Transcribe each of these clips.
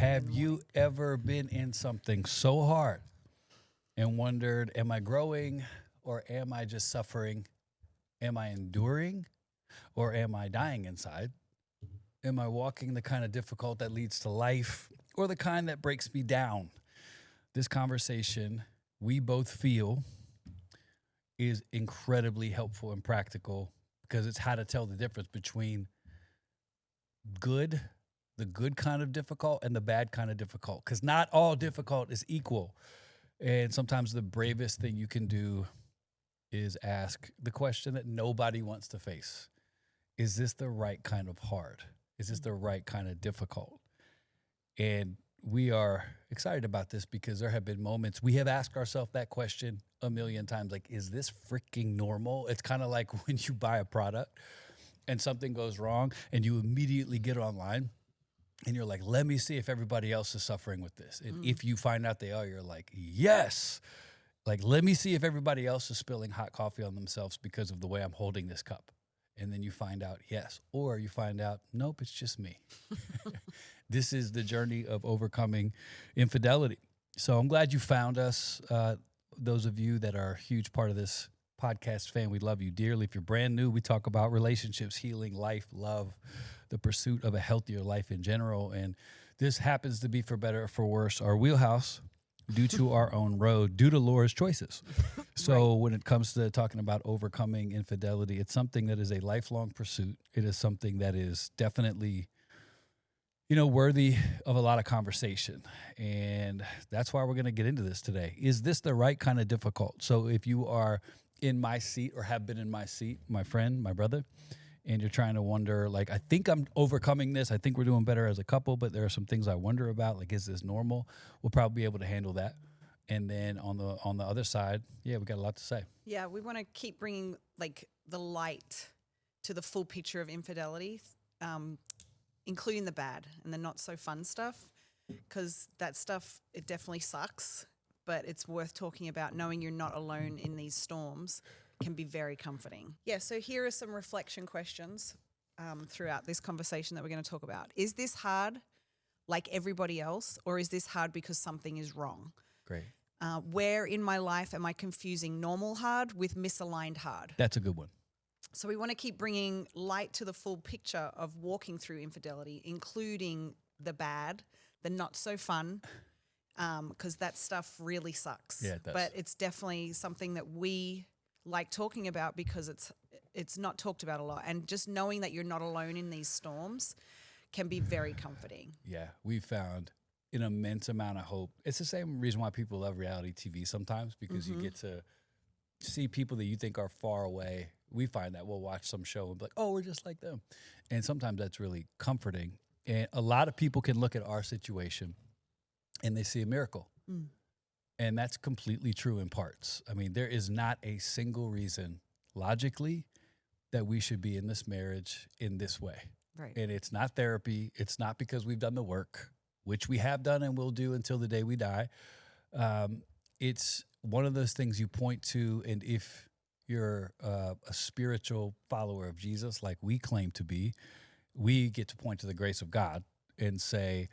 Have you ever been in something so hard and wondered, am I growing or am I just suffering? Am I enduring or am I dying inside? Am I walking the kind of difficult that leads to life or the kind that breaks me down? This conversation, we both feel, is incredibly helpful and practical because it's how to tell the difference between good, the good kind of difficult, and the bad kind of difficult. Because not all difficult is equal. And sometimes the bravest thing you can do is ask the question that nobody wants to face. Is this the right kind of hard? Is this the right kind of difficult? And we are excited about this because there have been moments we have asked ourselves that question a million times. Like, is this freaking normal? It's kind of like when you buy a product and something goes wrong and you immediately get online and you're like, let me see if everybody else is suffering with this. And if you find out they are, you're like, yes. Like, let me see if everybody else is spilling hot coffee on themselves because of the way I'm holding this cup. And then you find out, yes. Or you find out, nope, it's just me. This is the journey of overcoming infidelity. So I'm glad you found us. Those of you that are a huge part of this podcast fan, we love you dearly. If you're brand new, we talk about relationships, healing, life, love, the pursuit of a healthier life in general. And this happens to be, for better or for worse, our wheelhouse due to our own road, due to Laura's choices. So when it comes to talking about overcoming infidelity, it's something that is a lifelong pursuit. It is something that is definitely, worthy of a lot of conversation. And that's why we're going to get into this today. Is this the right kind of difficult? So if you are in my seat or have been in my seat, my friend, my brother, and you're trying to wonder, like, I think I'm overcoming this. I think we're doing better as a couple, but there are some things I wonder about. Like, is this normal? We'll probably be able to handle that. And then on the other side, we got a lot to say. Yeah, we want to keep bringing like the light to the full picture of infidelity, including the bad and the not so fun stuff, because that stuff, it definitely sucks, but it's worth talking about. Knowing you're not alone in these storms can be very comforting. Yeah, so here are some reflection questions throughout this conversation that we're going to talk about. Is this hard like everybody else, or is this hard because something is wrong? Great. Where in my life am I confusing normal hard with misaligned hard? That's a good one. So we want to keep bringing light to the full picture of walking through infidelity, including the bad, the not so fun, because that stuff really sucks. Yeah, it does. But it's definitely something that we like talking about because it's not talked about a lot. And just knowing that you're not alone in these storms can be very comforting. Yeah, we found an immense amount of hope. It's the same reason why people love reality TV sometimes, because you get to see people that you think are far away. We find that we'll watch some show and be like, oh, we're just like them. And sometimes that's really comforting. And a lot of people can look at our situation and they see a miracle. And that's completely true in parts. I mean, there is not a single reason logically that we should be in this marriage in this way. Right. And it's not therapy. It's not because we've done the work, which we have done and will do until the day we die. It's one of those things you point to, and if you're a spiritual follower of Jesus, like we claim to be, we get to point to the grace of God and say,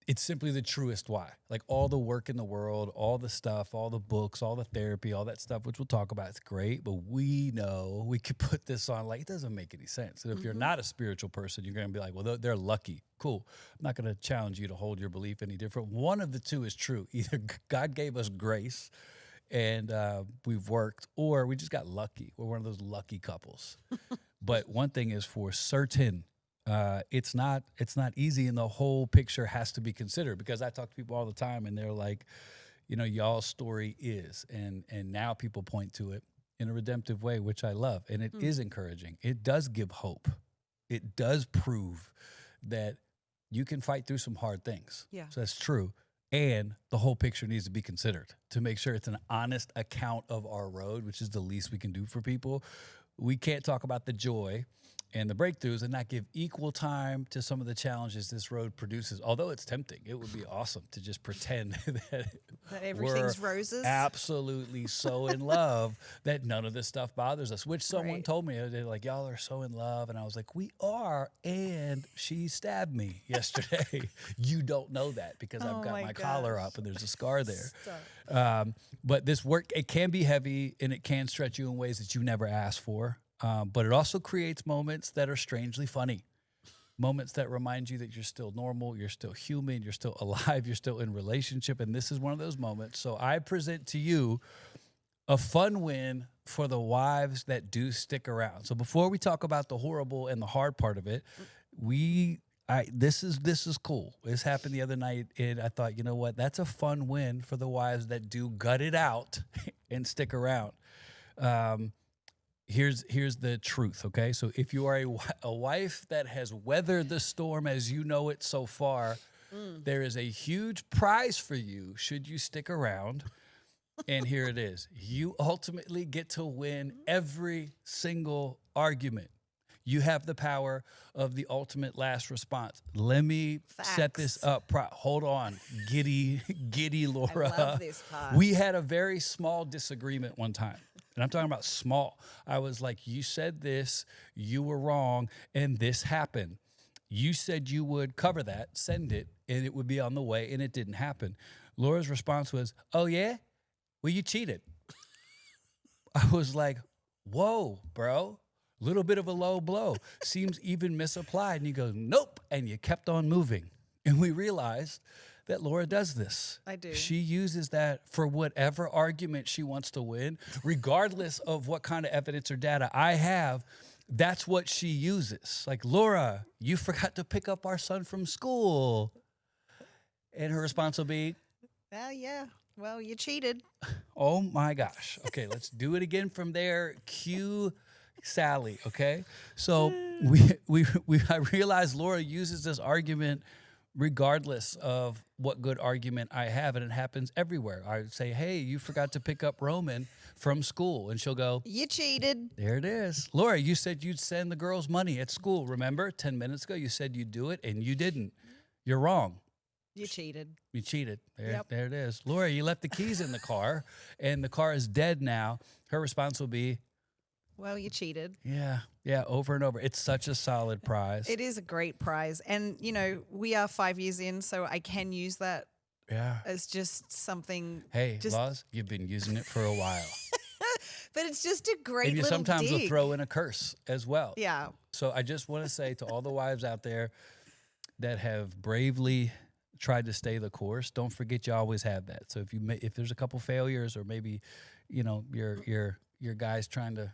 it's simply the truest why. Like, all the work in the world, all the stuff, all the books, all the therapy, all that stuff, which we'll talk about, it's great, but we know we could put this on, like, it doesn't make any sense. And if you're not a spiritual person, you're going to be like, well, they're lucky. Cool. I'm not going to challenge you to hold your belief any different. One of the two is true. Either God gave us grace and we've worked, or we just got lucky. We're one of those lucky couples. But one thing is for certain, it's not easy, and the whole picture has to be considered, because I talk to people all the time and they're like, y'all's story is, and now people point to it in a redemptive way, which I love. And it is encouraging. It does give hope. It does prove that you can fight through some hard things. Yeah. So that's true. And the whole picture needs to be considered to make sure it's an honest account of our road, which is the least we can do for people. We can't talk about the joy and the breakthroughs, and not give equal time to some of the challenges this road produces. Although it's tempting, it would be awesome to just pretend That everything's we're roses. absolutely so in love that none of this stuff bothers us, which someone Right. told me, they're like, y'all are so in love. And I was like, we are. And she stabbed me yesterday. You don't know that because I've Oh got my my collar gosh. up and there's a scar there. Stop. But this work, it can be heavy and it can stretch you in ways that you never asked for. But it also creates moments that are strangely funny. Moments that remind you that you're still normal, you're still human, you're still alive, you're still in relationship. And this is one of those moments. So I present to you a fun win for the wives that do stick around. So before we talk about the horrible and the hard part of it, this is cool. This happened the other night, and I thought, you know what? That's a fun win for the wives that do gut it out and stick around. Here's the truth, okay? So if you are a wife that has weathered the storm as you know it so far, there is a huge prize for you should you stick around. And here it is. You ultimately get to win every single argument. You have the power of the ultimate last response. Let me set this Facts. up. Hold on, giddy Laura. I love this part. We had a very small disagreement one time. And I'm talking about small. I was like, you said this, you were wrong, and this happened. You said you would cover that, send it, and it would be on the way, and it didn't happen. Laura's response was, oh, yeah? Well, you cheated. I was like, whoa, bro. Little bit of a low blow. Seems even misapplied. And he goes, nope. And you kept on moving. And we realized that Laura does this. I do. She uses that for whatever argument she wants to win, regardless of what kind of evidence or data I have. That's what she uses. Like, Laura, you forgot to pick up our son from school. And her response will be, Yeah. Well, you cheated. oh my gosh. Okay, let's do it again from there. Cue Sally, okay? So I realized Laura uses this argument regardless of what good argument I have, and it happens everywhere. I say, hey, you forgot to pick up Roman from school, and she'll go, You cheated. there it is. Laura, you said you'd send the girls money at school. Remember 10 minutes ago, you said you'd do it, and you didn't. You're wrong. You cheated. You cheated. Yep. There it is. Laura, you left the keys in the car, and the car is dead now. Her response will be, Well, you cheated. yeah, over and over. It's such a solid prize. It is a great prize. And, we are 5 years in, so I can use that Yeah. as just something. Hey, just, Laws, you've been using it for a while. But it's just a great And you little sometimes will dig. throw in a curse as well. Yeah. So I just want to say to all the wives out there that have bravely tried to stay the course, don't forget you always have that. So if there's a couple failures, or maybe, your guy's trying to,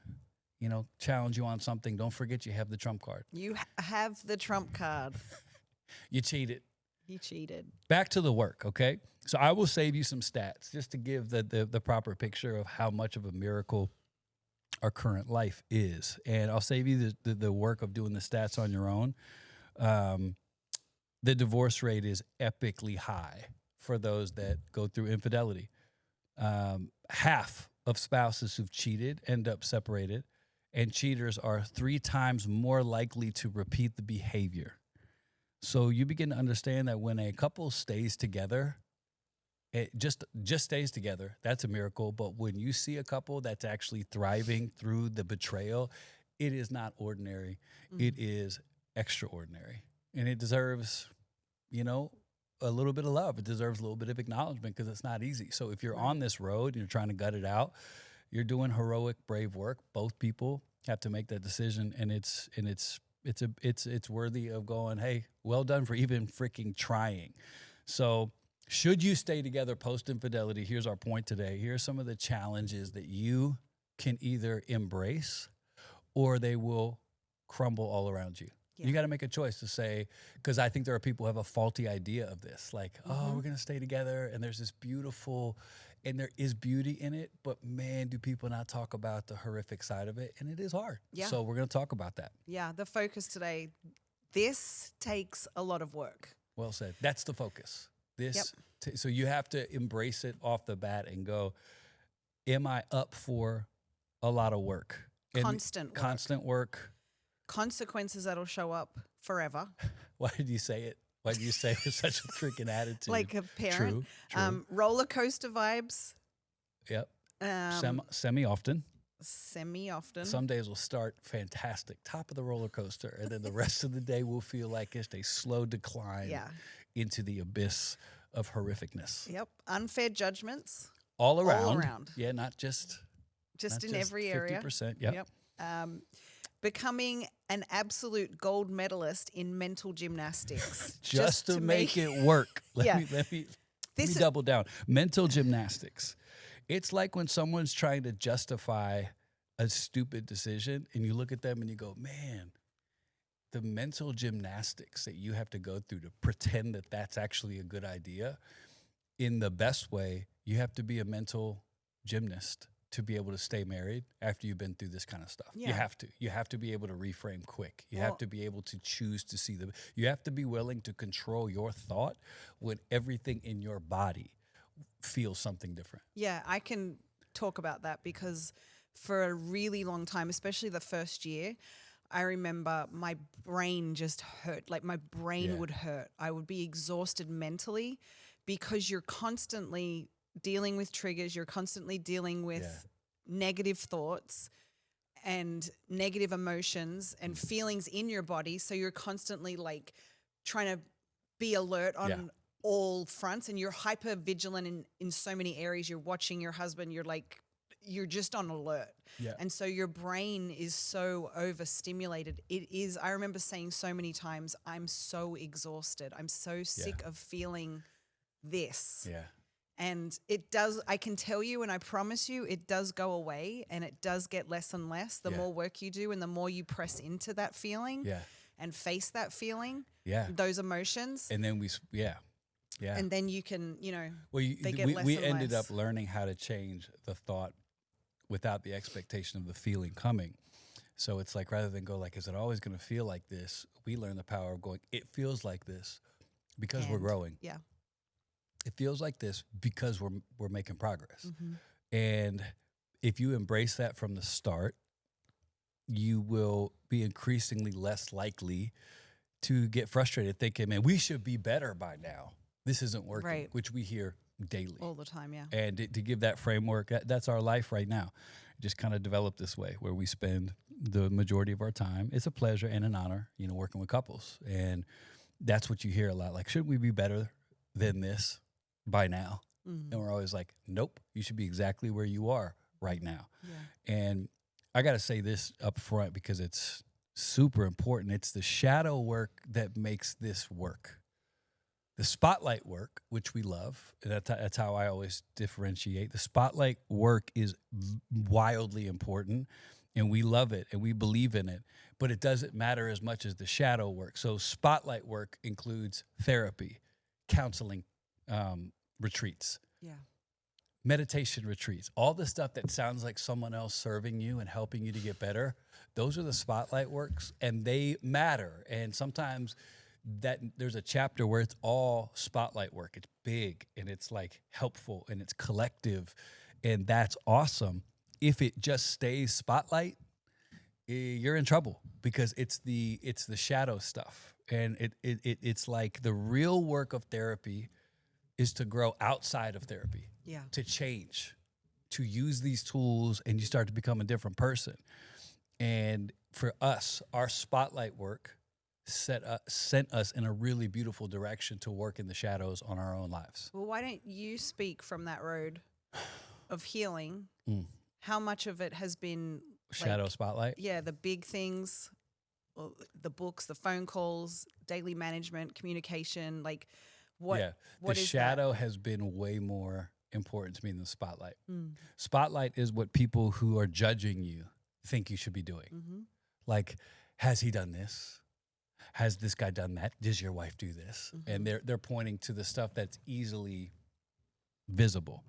challenge you on something, don't forget you have the trump card. You have the trump card. You cheated. You cheated. Back to the work, okay? So I will save you some stats just to give the proper picture of how much of a miracle our current life is. And I'll save you the work of doing the stats on your own. The divorce rate is epically high for those that go through infidelity. Half of spouses who've cheated end up separated, and cheaters are 3 times more likely to repeat the behavior. So you begin to understand that when a couple stays together, it just stays together, that's a miracle. But when you see a couple that's actually thriving through the betrayal, it is not ordinary. It is extraordinary. And it deserves, a little bit of love. It deserves a little bit of acknowledgement because it's not easy. So if you're on this road and you're trying to gut it out, you're doing heroic, brave work. Both people have to make that decision, and it's worthy of going, hey, well done for even freaking trying. So should you stay together post-infidelity, here's our point today. Here's some of the challenges that you can either embrace or they will crumble all around you. Yeah. You got to make a choice to say, because I think there are people who have a faulty idea of this. Like, oh, we're going to stay together, and there's this beautiful, and there is beauty in it, but man, do people not talk about the horrific side of it, and it is hard. Yeah. So we're going to talk about that. Yeah. The focus today, this takes a lot of work. Well said. That's the focus. So you have to embrace it off the bat and go, am I up for a lot of work? Constant work. Constant work, consequences that'll show up forever. Why did you say it? Why did you say it with such a freaking attitude? Like a parent. True. Roller coaster vibes. Yep. Semi-often. Semi-often. Some days will start fantastic, top of the roller coaster, and then the rest of the day will feel like it's a slow decline into the abyss of horrificness. Yep. Unfair judgments. All around. All around. Yeah, not just in every area. 50%. Yep. Becoming an absolute gold medalist in mental gymnastics. just to make it work. Let me double down. Mental gymnastics. It's like when someone's trying to justify a stupid decision and you look at them and you go, man, the mental gymnastics that you have to go through to pretend that that's actually a good idea. In the best way, you have to be a mental gymnast to be able to stay married after you've been through this kind of stuff. Yeah. You have to be able to reframe quick. You have to be able to choose to see you have to be willing to control your thought when everything in your body feels something different. Yeah, I can talk about that because for a really long time, especially the first year, I remember my brain just hurt. Like my brain would hurt. I would be exhausted mentally because you're constantly dealing with triggers. You're constantly dealing with negative thoughts and negative emotions and feelings in your body. So you're constantly like trying to be alert on all fronts, and you're hyper vigilant in so many areas. You're watching your husband. You're just on alert. Yeah. And so your brain is so overstimulated. I remember saying so many times, I'm so exhausted. I'm so sick of feeling this. Yeah. And I can tell you and I promise you, it does go away and it does get less and less the more work you do and the more you press into that feeling and face that feeling, those emotions. And then and then you can, they get less we and ended less. up learning how to change the thought without the expectation of the feeling coming. So it's like, rather than go like, is it always going to feel like this? We learn the power of going, it feels like this because we're growing. Yeah. It feels like this because we're making progress. Mm-hmm. And if you embrace that from the start, you will be increasingly less likely to get frustrated thinking, man, we should be better by now. This isn't working, which we hear daily. All the time, yeah. And to give that framework, that's our life right now. Just kind of developed this way where we spend the majority of our time. It's a pleasure and an honor, working with couples. And that's what you hear a lot. Like, shouldn't we be better than this by now? Mm-hmm. And we're always like, nope, you should be exactly where you are right now. Yeah. And I got to say this up front because it's super important. It's the shadow work that makes this work. The spotlight work, which we love, that's how I always differentiate. The spotlight work is wildly important, and we love it, and we believe in it, but it doesn't matter as much as the shadow work. So spotlight work includes therapy, counseling, retreats, meditation retreats, all the stuff that sounds like someone else serving you and helping you to get better. Those are the spotlight works, and they matter. And sometimes that there's a chapter where it's all spotlight work. It's big and it's like helpful and it's collective, and that's awesome. If it just stays spotlight, you're in trouble because it's the shadow stuff. And it's like the real work of therapy is to grow outside of therapy, to change, to use these tools, and you start to become a different person. And for us, our spotlight work sent us in a really beautiful direction to work in the shadows on our own lives. Well, why don't you speak from that road of healing? How much of it has been shadow spotlight? Yeah, the big things, the books, the phone calls, daily management, communication, like what? Yeah, what the is shadow that? has been way more important to me than the spotlight. Spotlight is what people who are judging you think you should be doing. Mm-hmm. Like, has he done this? Has this guy done that? Does your wife do this? Mm-hmm. And they're pointing to the stuff that's easily visible.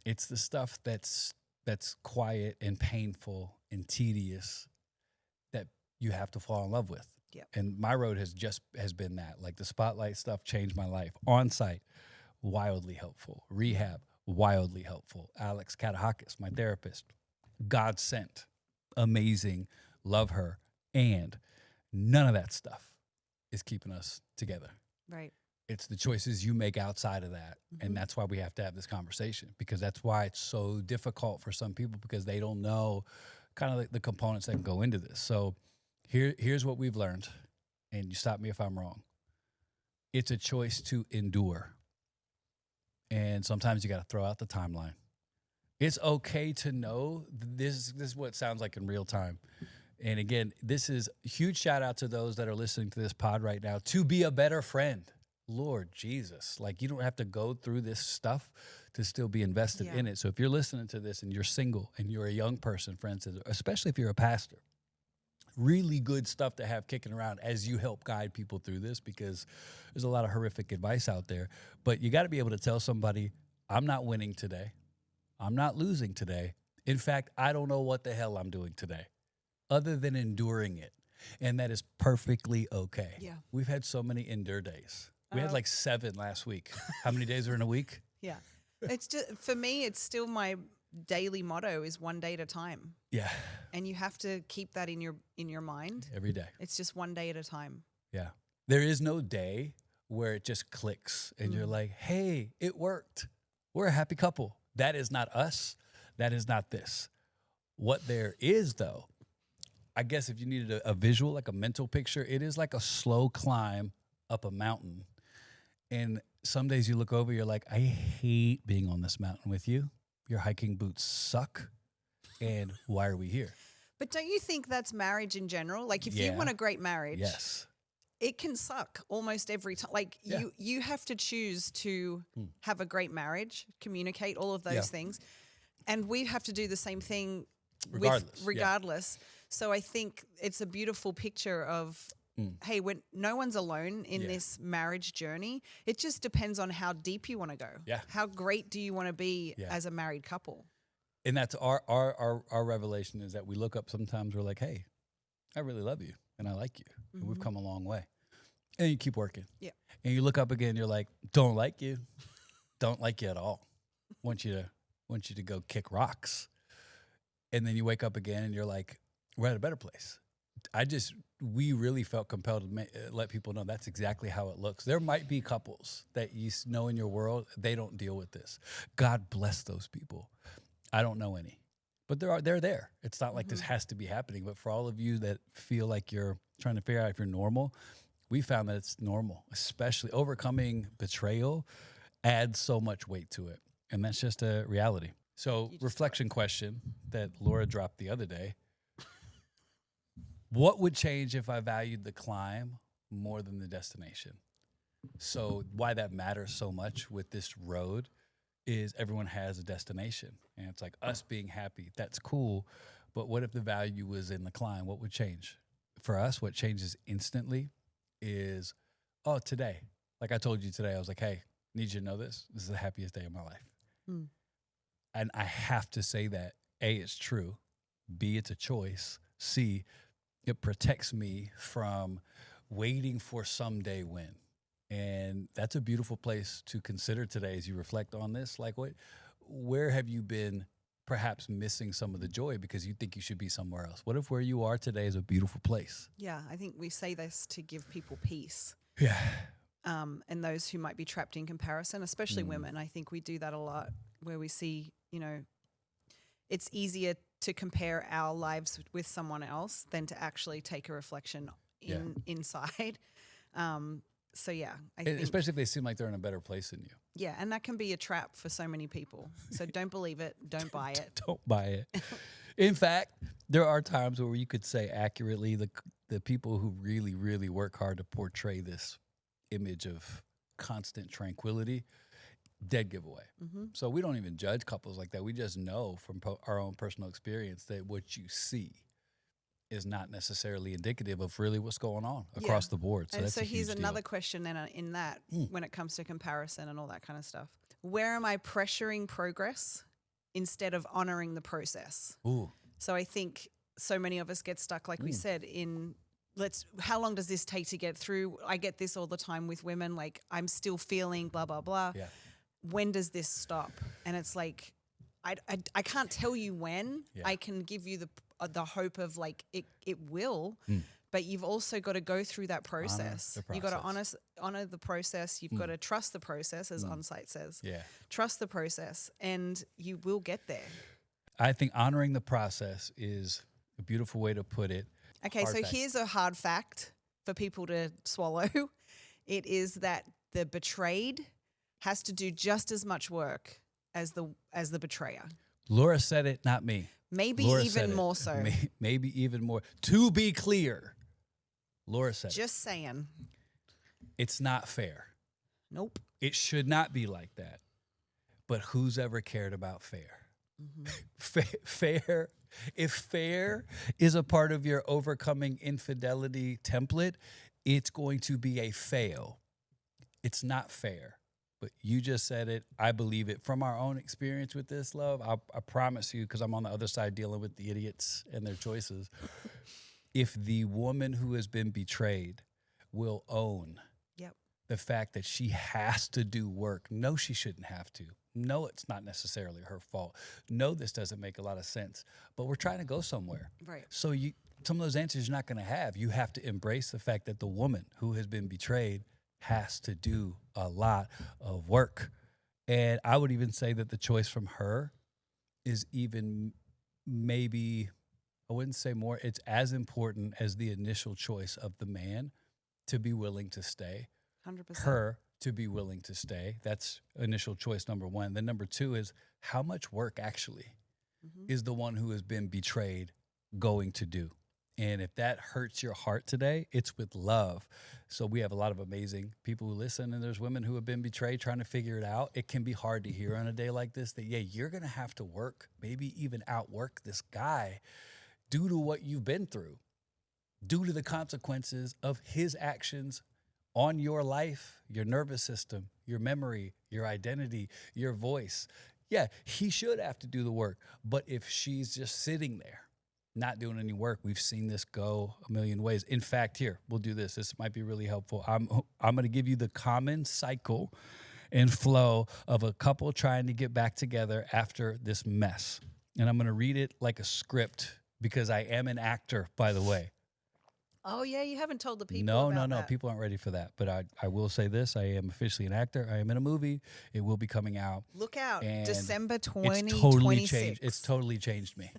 It's the stuff that's quiet and painful and tedious that you have to fall in love with. Yep. And my road has been that. Like the spotlight stuff changed my life. On-site, wildly helpful. Rehab, wildly helpful. Alex Katahakis, my therapist, God sent, amazing, love her. And none of that stuff is keeping us together. Right. It's the choices you make outside of that. And that's why we have to have this conversation, because that's why it's so difficult for some people, because they don't know kind of the components that can go into this. So here's what we've learned, and you stop me if I'm wrong. It's a choice to endure. And sometimes you got to throw out the timeline. It's okay to know this is what it sounds like in real time. And again, this is a huge shout out to those that are listening to this pod right now to be a better friend. Lord Jesus, like, you don't have to go through this stuff to still be invested in it. So if you're listening to this and you're single and you're a young person, for instance, especially if you're a pastor, really good stuff to have kicking around as you help guide people through this, because there's a lot of horrific advice out there. But you got to be able to tell somebody, I'm not winning today. I'm not losing today. In fact, I don't know what the hell I'm doing today other than enduring it. And that is perfectly okay. Yeah. We've had so many endure days. We had like 7 last week. How many days are in a week? Yeah. It's just, for me, it's still my daily motto is one day at a time. Yeah. And you have to keep that in your mind. Every day. It's just one day at a time. Yeah. There is no day where it just clicks and you're like, hey, it worked. We're a happy couple. That is not us. That is not this. What there is, though, I guess if you needed a visual, like a mental picture, it is like a slow climb up a mountain. And some days you look over, you're like, I hate being on this mountain with you. Your hiking boots suck. And why are we here? But don't you think that's marriage in general? Like, if you want a great marriage, yes, it can suck almost every time. Like, you have to choose to have a great marriage, communicate all of those things. And we have to do the same thing regardless. So I think it's a beautiful picture of, hey, when no one's alone in this marriage journey, it just depends on how deep you want to go. Yeah. How great do you want to be as a married couple? And that's our revelation, is that we look up sometimes, we're like, hey, I really love you and I like you. And we've come a long way. And you keep working. Yeah. And you look up again, you're like, don't like you. Don't like you at all. Want you to go kick rocks. And then you wake up again and you're like, we're at a better place. We really felt compelled to let people know that's exactly how it looks. There might be couples that you know in your world, they don't deal with this. God bless those people. I don't know any, but they're there. It's not like this has to be happening. But for all of you that feel like you're trying to figure out if you're normal, we found that it's normal, especially overcoming betrayal adds so much weight to it. And that's just a reality. So reflection question that Laura dropped the other day. What would change if I valued the climb more than the destination? So why that matters so much with this road is everyone has a destination. And it's like us being happy. That's cool. But what if the value was in the climb? What would change? For us, what changes instantly is, today. Like I told you today, I was like, hey, need you to know this. This is the happiest day of my life. And I have to say that, A, it's true. B, it's a choice. C, it protects me from waiting for someday when. And that's a beautiful place to consider today as you reflect on this. Like, where have you been perhaps missing some of the joy because you think you should be somewhere else? What if where you are today is a beautiful place? Yeah, I think we say this to give people peace. Yeah. And those who might be trapped in comparison, especially women. I think we do that a lot, where we see, it's easier to compare our lives with someone else than to actually take a reflection inside. So yeah, I think, especially if they seem like they're in a better place than you. Yeah, and that can be a trap for so many people. So don't believe it. Don't buy it. Don't buy it. In fact, there are times where you could say accurately the people who really, really work hard to portray this image of constant tranquility, dead giveaway. So we don't even judge couples like that. We just know from our own personal experience that what you see is not necessarily indicative of really what's going on across the board. So, and here's another question in that when it comes to comparison and all that kind of stuff. Where am I pressuring progress instead of honoring the process? Ooh. So I think so many of us get stuck, like we said, in how long does this take to get through? I get this all the time with women, like I'm still feeling blah, blah, blah. Yeah. When does this stop? And it's like, I can't tell you when. I can give you the hope of like it will. But you've also got to go through that process. You got to honor the process. You've got to trust the process, as On-Site says. Yeah. Trust the process, and you will get there. I think honoring the process is a beautiful way to put it. Okay, so here's a hard fact for people to swallow. It is that the betrayed has to do just as much work as the betrayer. Laura said it, not me. Maybe Laura even more so. Maybe even more. To be clear, Laura said Just saying. it's not fair. Nope. It should not be like that. But who's ever cared about fair? Fair. If fair is a part of your overcoming infidelity template, it's going to be a fail. It's not fair. But you just said it. I believe it. From our own experience with this, love, I promise you, because I'm on the other side dealing with the idiots and their choices. If the woman who has been betrayed will own the fact that she has to do work, no, she shouldn't have to. No, it's not necessarily her fault. No, this doesn't make a lot of sense. But we're trying to go somewhere. Right. So some of those answers you're not going to have. You have to embrace the fact that the woman who has been betrayed has to do a lot of work. And I would even say that the choice from her is even maybe, I wouldn't say more, it's as important as the initial choice of the man to be willing to stay. 100%. Her to be willing to stay. That's initial choice number one. Then number two is how much work actually is the one who has been betrayed going to do? And if that hurts your heart today, it's with love. So we have a lot of amazing people who listen, and there's women who have been betrayed trying to figure it out. It can be hard to hear on a day like this that, yeah, you're going to have to work, maybe even outwork this guy due to what you've been through, due to the consequences of his actions on your life, your nervous system, your memory, your identity, your voice. Yeah, he should have to do the work. But if she's just sitting there, not doing any work, we've seen this go a million ways. In fact, here, we'll do this. This might be really helpful. I'm going to give you the common cycle and flow of a couple trying to get back together after this mess. And I'm going to read it like a script because I am an actor, by the way. Oh, yeah, you haven't told the people No. that. People aren't ready for that. But I will say this. I am officially an actor. I am in a movie. It will be coming out. Look out. And December It's 2026. totally changed. It's totally changed me.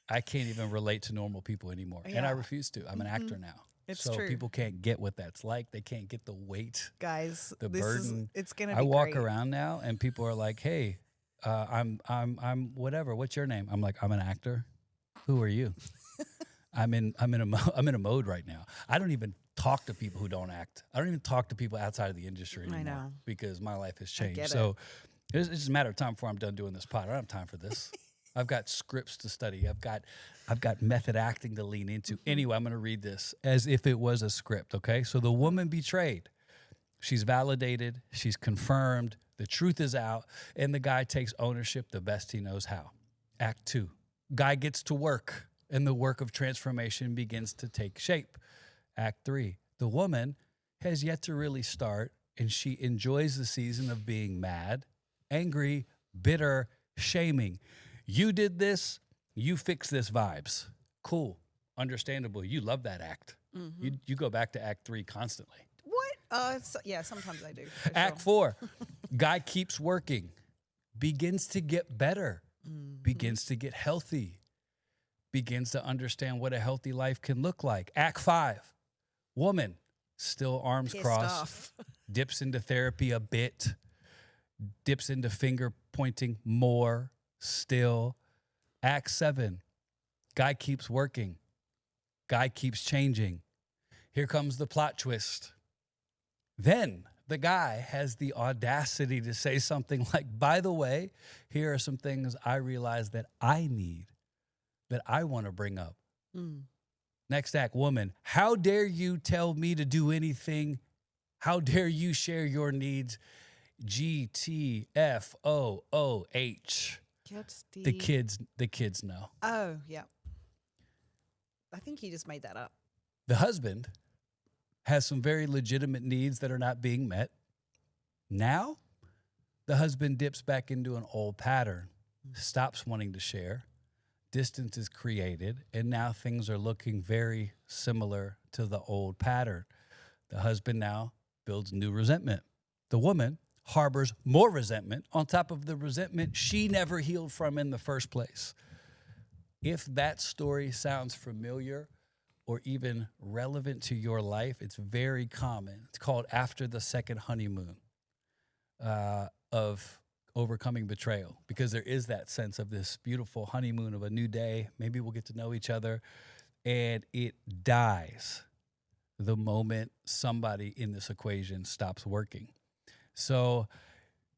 I can't even relate to normal people anymore. And I refuse to. I'm an actor now. It's so true. people can't get what that's like. They can't get the weight, Guys, the this burden. It's going to be I walk great. around now and people are like, hey, I'm whatever. What's your name? I'm like, I'm an actor. Who are you? I'm in a mode right now. I don't even talk to people who don't act. I don't even talk to people outside of the industry anymore. I know. Because my life has I changed. get So it's just a matter of time before I'm done doing this pod. I don't have time for this. I've got scripts to study. I've got method acting to lean into. Anyway, I'm going to read this as if it was a script, okay? So the woman betrayed. She's validated. She's confirmed. The truth is out. And the guy takes ownership the best he knows how. Act 2. Guy gets to work, and the work of transformation begins to take shape. Act 3. The woman has yet to really start, and she enjoys the season of being mad, angry, bitter, shaming. You did this, you fixed this vibes. Cool, understandable. You love that act. You go back to Act 3 constantly. What? Yeah, sometimes I do. Act 4, guy keeps working, begins to get better, begins to get healthy, begins to understand what a healthy life can look like. Act 5, woman, still arms Pissed crossed, off. dips into therapy a bit, dips into finger pointing more still. Act 7, guy keeps working, guy keeps changing. Here comes the plot twist. Then the guy has the audacity to say something like, by the way, here are some things I realize that I need, that I want to bring up. Next act, woman, how dare you tell me to do anything? How dare you share your needs? GTFOOH. The kids know. Oh, yeah. I think he just made that up. The husband has some very legitimate needs that are not being met. Now, the husband dips back into an old pattern, stops wanting to share, distance is created, and now things are looking very similar to the old pattern. The husband now builds new resentment. The woman harbors more resentment on top of the resentment she never healed from in the first place. If that story sounds familiar or even relevant to your life, it's very common. It's called after the second honeymoon of overcoming betrayal, because there is that sense of this beautiful honeymoon of a new day. Maybe we'll get to know each other, and it dies the moment somebody in this equation stops working. So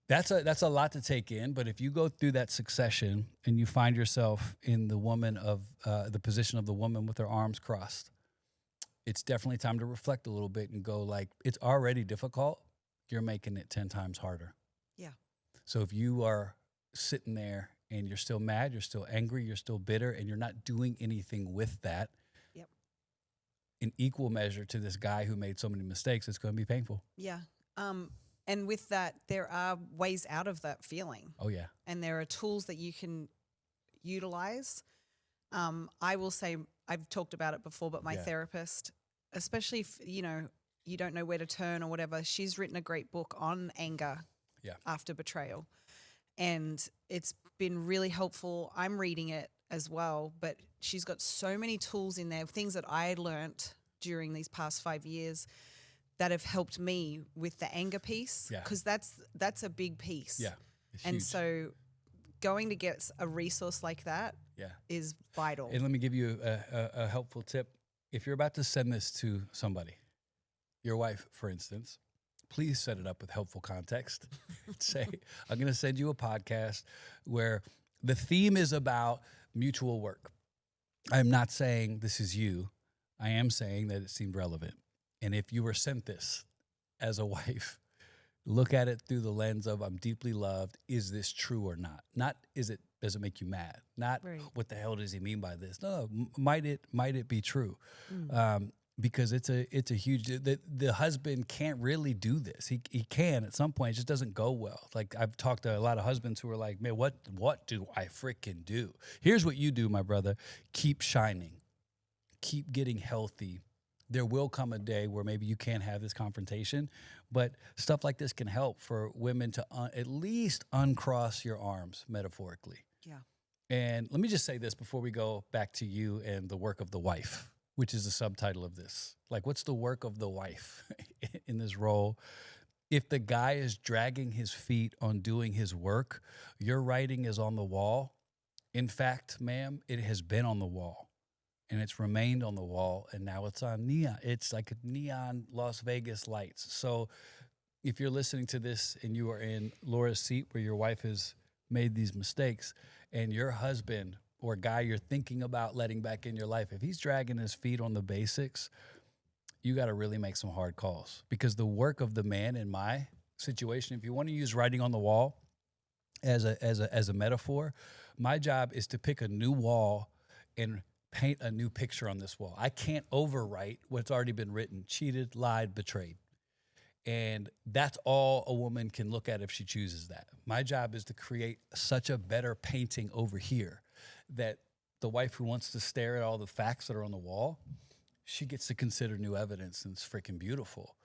that's a lot to take in. But if you go through that succession and you find yourself in the position of the woman with her arms crossed, it's definitely time to reflect a little bit and go like, it's already difficult. You're making it 10 times harder. Yeah. So if you are sitting there and you're still mad, you're still angry, you're still bitter, and you're not doing anything with that, yep, in equal measure to this guy who made so many mistakes, it's going to be painful. Yeah. And with that, there are ways out of that feeling. Oh, yeah. And there are tools that you can utilize. I will say, I've talked about it before, but my therapist, especially if, you don't know where to turn or whatever, she's written a great book on anger after betrayal. And it's been really helpful. I'm reading it as well, but she's got so many tools in there, things that I learnt during these past 5 years that have helped me with the anger piece, because that's a big piece. Yeah. And so going to get a resource like that is vital. And let me give you a helpful tip. If you're about to send this to somebody, your wife, for instance, please set it up with helpful context. Say, I'm going to send you a podcast where the theme is about mutual work. I'm not saying this is you. I am saying that it seemed relevant. And if you were sent this as a wife, look at it through the lens of, I'm deeply loved. Is this true or not? Not does it make you mad? Not what the hell does he mean by this? No, might it be true? Because it's a huge, the husband can't really do this. He can at some point, it just doesn't go well. Like I've talked to a lot of husbands who are like, man, what do I freaking do? Here's what you do, my brother. Keep shining. Keep getting healthy. There will come a day where maybe you can't have this confrontation, but stuff like this can help for women to at least uncross your arms, metaphorically. Yeah. And let me just say this before we go back to you and the work of the wife, which is the subtitle of this. Like, what's the work of the wife in this role? If the guy is dragging his feet on doing his work, your writing is on the wall. In fact, ma'am, it has been on the wall. And it's remained on the wall, and now it's on neon. It's like neon Las Vegas lights. So if you're listening to this and you are in Laura's seat where your wife has made these mistakes, and your husband or guy you're thinking about letting back in your life, if he's dragging his feet on the basics, you got to really make some hard calls. Because the work of the man in my situation, if you want to use writing on the wall as a metaphor, my job is to pick a new wall and paint a new picture on this wall. I can't overwrite what's already been written: cheated, lied, betrayed. And that's all a woman can look at if she chooses that. My job is to create such a better painting over here that the wife who wants to stare at all the facts that are on the wall, she gets to consider new evidence, and it's freaking beautiful.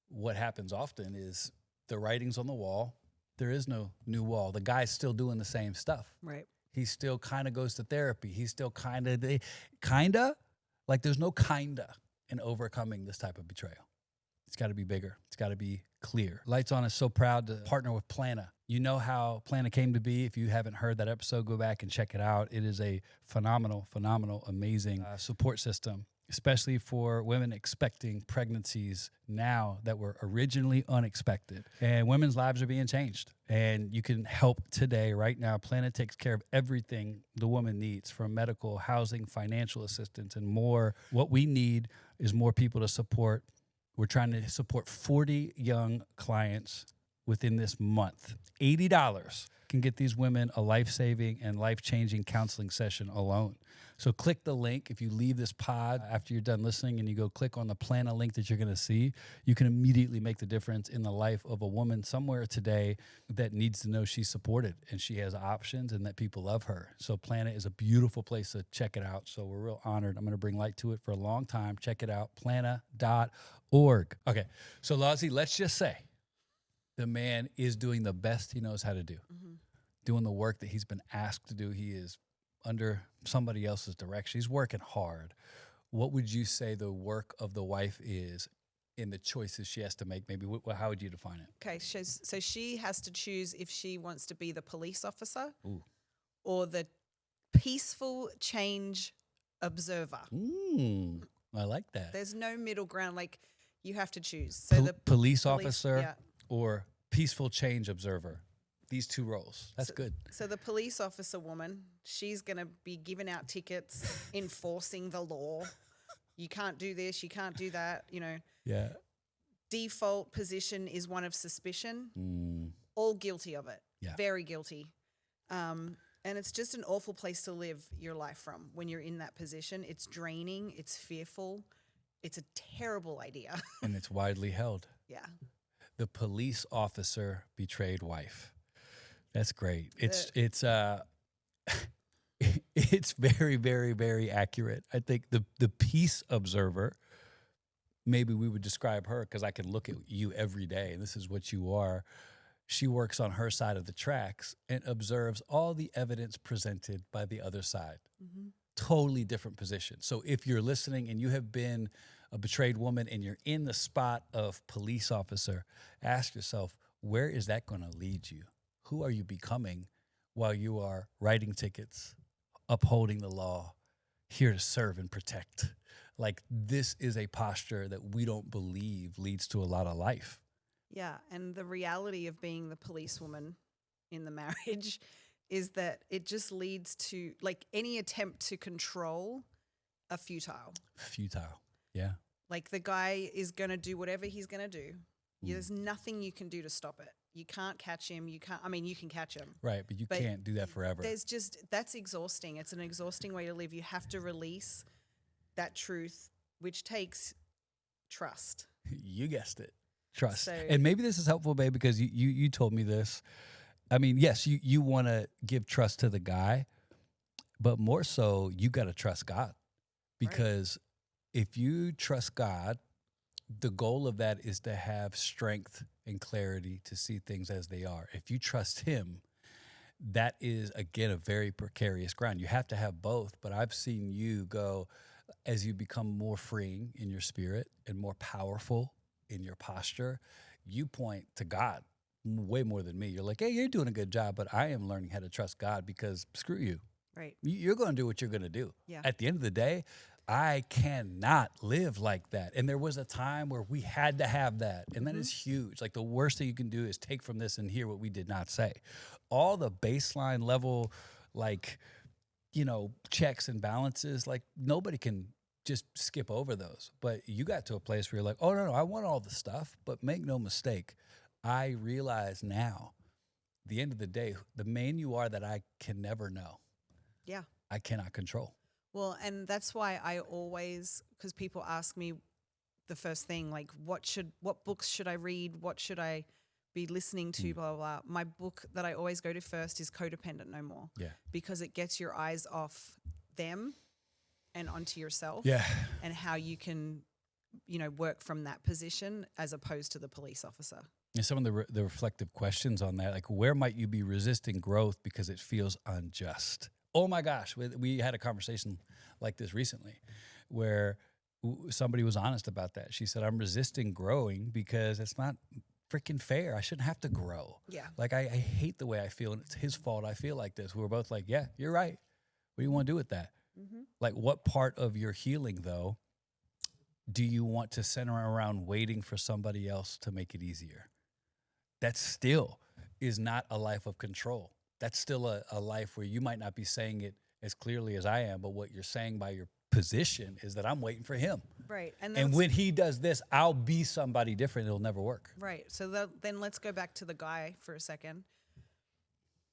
What happens often is the writing's on the wall. There is no new wall. The guy's still doing the same stuff. Right. He still kind of goes to therapy. He's still kind of, like there's no kinda in overcoming this type of betrayal. It's got to be bigger. It's got to be clear. Lights On is so proud to partner with Plana. You know how Plana came to be. If you haven't heard that episode, go back and check it out. It is a phenomenal, amazing support system, especially for women expecting pregnancies now that were originally unexpected. And women's lives are being changed. And you can help today, right now. Plana takes care of everything the woman needs, from medical, housing, financial assistance, and more. What we need is more people to support. We're trying to support 40 young clients within this month. $80 can get these women a life-saving and life-changing counseling session alone. So click the link. If you leave this pod after you're done listening and you go click on the Plana link that you're going to see, you can immediately make the difference in the life of a woman somewhere today that needs to know she's supported and she has options and that people love her. So Plana is a beautiful place to check it out. So we're real honored. I'm going to bring light to it for a long time. Check it out, plana.org. Okay, so Lazi, let's just say the man is doing the best he knows how to do, doing the work that he's been asked to do. He is under somebody else's direction. He's working hard. What would you say the work of the wife is in the choices she has to make? Maybe how would you define it? Okay, so she has to choose if she wants to be the police officer Ooh. or the peaceful change observer. I like that. There's no middle ground. Like, you have to choose. So the police officer yeah. or peaceful change observer. These two roles. That's good. So the police officer woman, she's going to be giving out tickets, enforcing the law. You can't do this, you can't do that, you know. Yeah. Default position is one of suspicion. All guilty of it. Yeah. Very guilty. And it's just an awful place to live your life from when you're in that position. It's draining, it's fearful. It's a terrible idea. And it's widely held. Yeah. The police officer betrayed wife. That's great. It's it's very, very, very accurate. I think the peace observer, maybe we would describe her, because I can look at you every day, and this is what you are. She works on her side of the tracks and observes all the evidence presented by the other side. Totally different position. So if you're listening and you have been a betrayed woman and you're in the spot of police officer, ask yourself, where is that going to lead you? Who are you becoming while you are writing tickets, upholding the law, here to serve and protect? Like, this is a posture that we don't believe leads to a lot of life. Yeah, and the reality of being the policewoman in the marriage is that it just leads to, like, any attempt to control are futile. Futile, yeah. Like, the guy is going to do whatever he's going to do. There's nothing you can do to stop it. You can't catch him. You can catch him. Right, but you can't do that forever. That's exhausting. It's an exhausting way to live. You have to release that truth, which takes trust. You guessed it. Trust. So, and maybe this is helpful, babe, because you told me this. I mean, yes, you want to give trust to the guy, but more so, you got to trust God. Because if you trust God, the goal of that is to have strength and clarity to see things as they are. If you trust him, that is, again, a very precarious ground. You have to have both, but I've seen you go, as you become more freeing in your spirit and more powerful in your posture, you point to God way more than me. You're like, hey, you're doing a good job, but I am learning how to trust God, because screw you. Right. You're going to do what you're going to do. Yeah. At the end of the day, I cannot live like that. And there was a time where we had to have that. And that is huge. Like, the worst thing you can do is take from this and hear what we did not say. All the baseline level, like, you know, checks and balances, like, nobody can just skip over those. But you got to a place where you're like, oh, no, I want all the stuff. But make no mistake, I realize now, at the end of the day, the man you are that I can never know. Yeah. I cannot control. Well, and that's why I always, because people ask me the first thing, like, what books should I read? What should I be listening to? Blah, blah, blah. My book that I always go to first is Codependent No More. Yeah. Because it gets your eyes off them and onto yourself. Yeah. And how you can, you know, work from that position as opposed to the police officer. And some of the reflective questions on that, like, where might you be resisting growth because it feels unjust? Oh my gosh, we had a conversation like this recently where somebody was honest about that. She said, I'm resisting growing because it's not freaking fair. I shouldn't have to grow. Yeah. Like, I hate the way I feel, and it's his fault I feel like this. We were both like, yeah, you're right. What do you want to do with that? Like, what part of your healing, though, do you want to center around waiting for somebody else to make it easier? That still is not a life of control. That's still a life where you might not be saying it as clearly as I am, but what you're saying by your position is that I'm waiting for him. Right. And And that's when he does this, I'll be somebody different. It'll never work. right. So then let's go back to the guy for a second.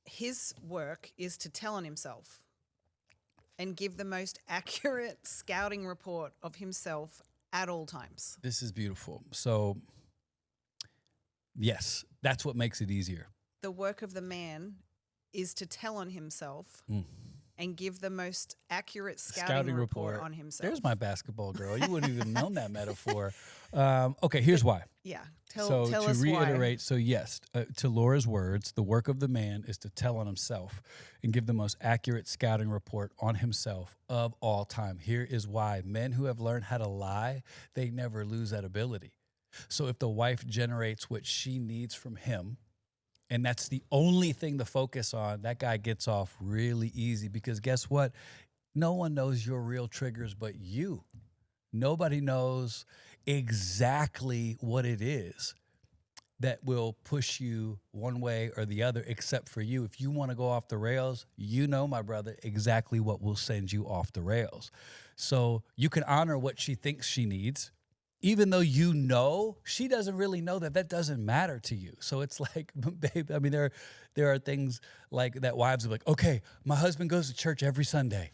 His work is to tell on himself and give the most accurate scouting report of himself at all times. This is beautiful. So, yes, that's what makes it easier. The work of the man is to tell on himself and give the most accurate scouting report on himself. There's my basketball girl. You wouldn't even known that metaphor. Okay, here's why. Yeah. So Tell to us reiterate, so yes, to Laura's words, the work of the man is to tell on himself and give the most accurate scouting report on himself of all time. Here is why. Men who have learned how to lie, they never lose that ability. So if the wife generates what she needs from him, and that's the only thing to focus on, that guy gets off really easy, because guess what? No one knows your real triggers but you. Nobody knows exactly what it is that will push you one way or the other except for you. If you want to go off the rails, you know, my brother, exactly what will send you off the rails. So you can honor what she thinks she needs, even though you know she doesn't really know that doesn't matter to you. So it's like, babe, I mean, there are things like that wives are like, okay, my husband goes to church every Sunday.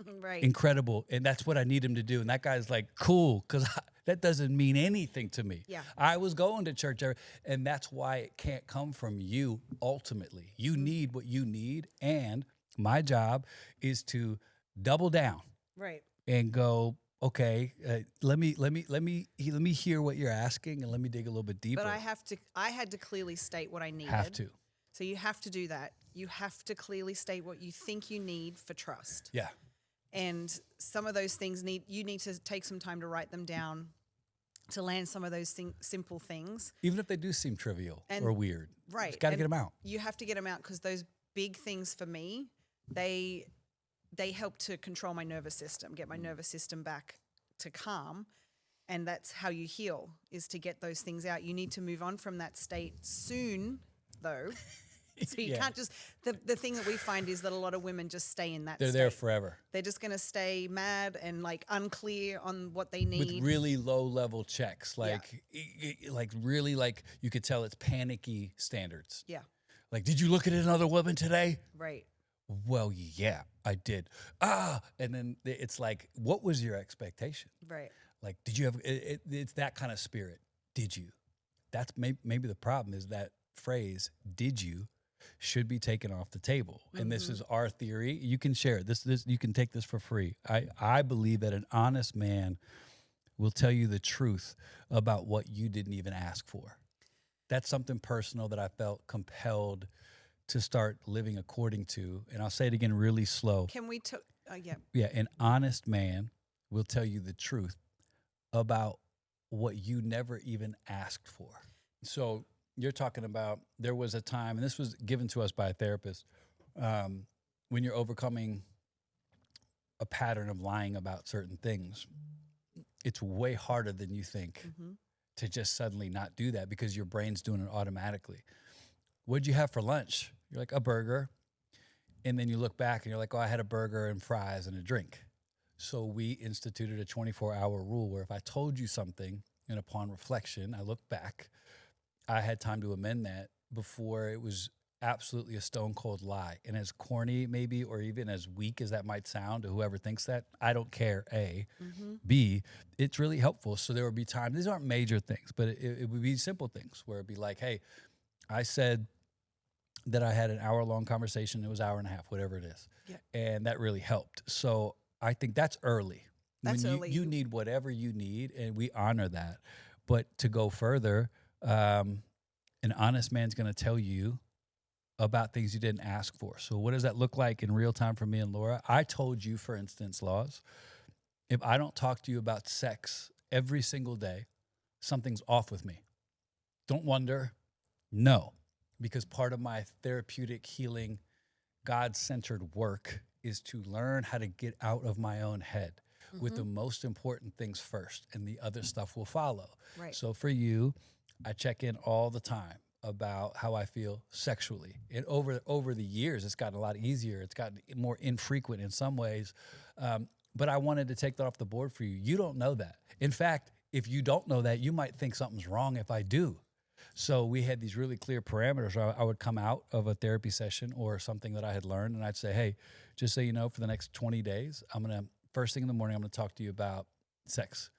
Right. Incredible. And that's what I need him to do. And that guy's like, cool, because that doesn't mean anything to me. Yeah. I was going to church, and that's why it can't come from you ultimately. You need what you need. And my job is to double down Right. and go, okay, let me hear what you're asking, and let me dig a little bit deeper. But I had to clearly state what I needed. Have to. So you have to do that. You have to clearly state what you think you need for trust. Yeah. And some of those things you need to take some time to write them down, to land some of those simple things. Even if they do seem trivial or weird. Right. Got to get them out. You have to get them out, because those big things for me, they help to control my nervous system, get my nervous system back to calm. And that's how you heal, is to get those things out. You need to move on from that state soon, though. So you can't just, the thing that we find is that a lot of women just stay in that They're state. there forever. They're just going to stay mad and like unclear on what they need. With really low level checks, like really, like you could tell it's panicky standards. Yeah. Like, did you look at another woman today? Right. Well, yeah, I did. And then it's like, what was your expectation? Right. Like, did you have? It's that kind of spirit. Did you? That's maybe the problem is that phrase. Did you? Should be taken off the table. And this is our theory. You can share it. This you can take this for free. I believe that an honest man will tell you the truth about what you didn't even ask for. That's something personal that I felt compelled to start living according to. And I'll say it again really slow. Can we yeah. Yeah, an honest man will tell you the truth about what you never even asked for. So you're talking about, there was a time, and this was given to us by a therapist, when you're overcoming a pattern of lying about certain things, it's way harder than you think to just suddenly not do that, because your brain's doing it automatically. What'd you have for lunch? You're like, a burger. And then you look back and you're like, oh, I had a burger and fries and a drink. So we instituted a 24-hour rule where if I told you something and upon reflection, I look back, I had time to amend that before it was absolutely a stone cold lie. And as corny maybe, or even as weak as that might sound to whoever thinks that, I don't care, A. B, it's really helpful. So there would be times, these aren't major things, but it would be simple things where it'd be like, hey, I said that I had an hour-long conversation. It was an hour and a half, whatever it is. Yeah. And that really helped. So I think that's early. That's when early. You need whatever you need, and we honor that. But to go further, an honest man's going to tell you about things you didn't ask for. So what does that look like in real time for me and Laura? I told you, for instance, Laws, if I don't talk to you about sex every single day, something's off with me. Don't wonder. No, because part of my therapeutic healing, God-centered work is to learn how to get out of my own head with the most important things first, and the other stuff will follow. Right. So for you, I check in all the time about how I feel sexually. And over the years, it's gotten a lot easier. It's gotten more infrequent in some ways. But I wanted to take that off the board for you. You don't know that. In fact, if you don't know that, you might think something's wrong if I do. So we had these really clear parameters. I would come out of a therapy session or something that I had learned, and I'd say, hey, just so you know, for the next 20 days, first thing in the morning, I'm going to talk to you about sex.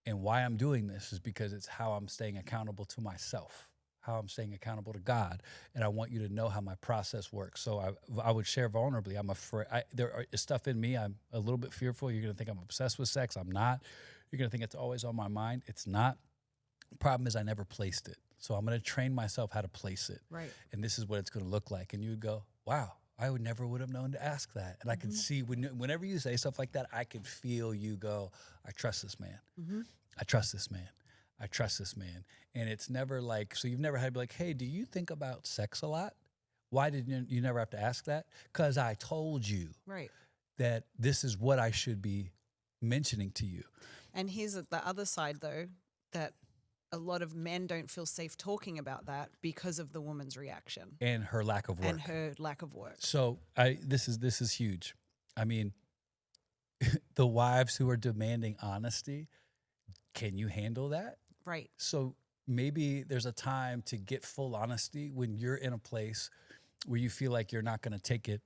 And why I'm doing this is because it's how I'm staying accountable to myself, how I'm staying accountable to God. And I want you to know how my process works. So I would share vulnerably. I'm afraid. There is stuff in me. I'm a little bit fearful. You're going to think I'm obsessed with sex. I'm not. You're going to think it's always on my mind. It's not. The problem is I never placed it. So I'm going to train myself how to place it. Right. And this is what it's going to look like. And you would go, wow, I would never would have known to ask that. And I can see whenever you say stuff like that, I can feel you go, I trust this man. I trust this man. I trust this man. And it's never like, so you've never had to be like, hey, do you think about sex a lot? Why did you never have to ask that? Because I told you that this is what I should be mentioning to you. And here's the other side, though, that a lot of men don't feel safe talking about that because of the woman's reaction. And her lack of work. So this is huge. I mean, the wives who are demanding honesty, can you handle that? Right. So maybe there's a time to get full honesty when you're in a place where you feel like you're not going to take it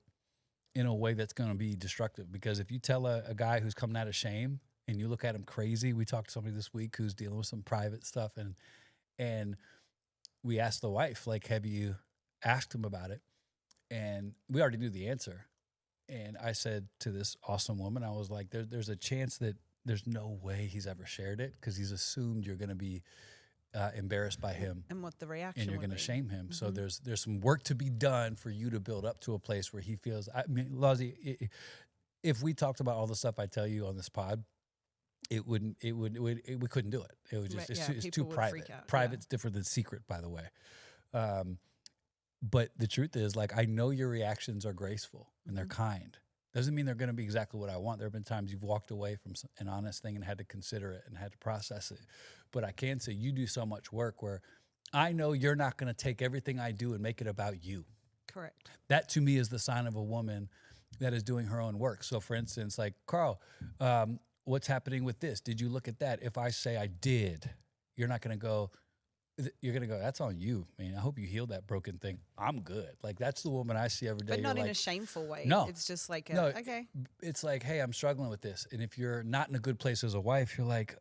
in a way that's going to be destructive. Because if you tell a guy who's coming out of shame and you look at him crazy, we talked to somebody this week who's dealing with some private stuff, and we asked the wife, like, have you asked him about it? And we already knew the answer. And I said to this awesome woman, I was like, there's a chance that there's no way he's ever shared it because he's assumed you're going to be embarrassed by him and what the reaction and you're going to shame him. So there's some work to be done for you to build up to a place where he feels. I mean, Lozzie, if we talked about all the stuff I tell you on this pod, we couldn't do it. It was just it's too private. Private's different than secret, by the way. But the truth is, like, I know your reactions are graceful and they're kind. Doesn't mean they're going to be exactly what I want. There have been times you've walked away from an honest thing and had to consider it and had to process it. But I can say you do so much work where I know you're not going to take everything I do and make it about you. Correct. That to me is the sign of a woman that is doing her own work. So for instance, like, Carl, what's happening with this? Did you look at that? If I say I did, you're not going to go, you're going to go, that's on you, man. I hope you healed that broken thing. I'm good. Like, that's the woman I see every day. But not in a shameful way. No. It's just like, okay. It's like, hey, I'm struggling with this. And if you're not in a good place as a wife, you're like,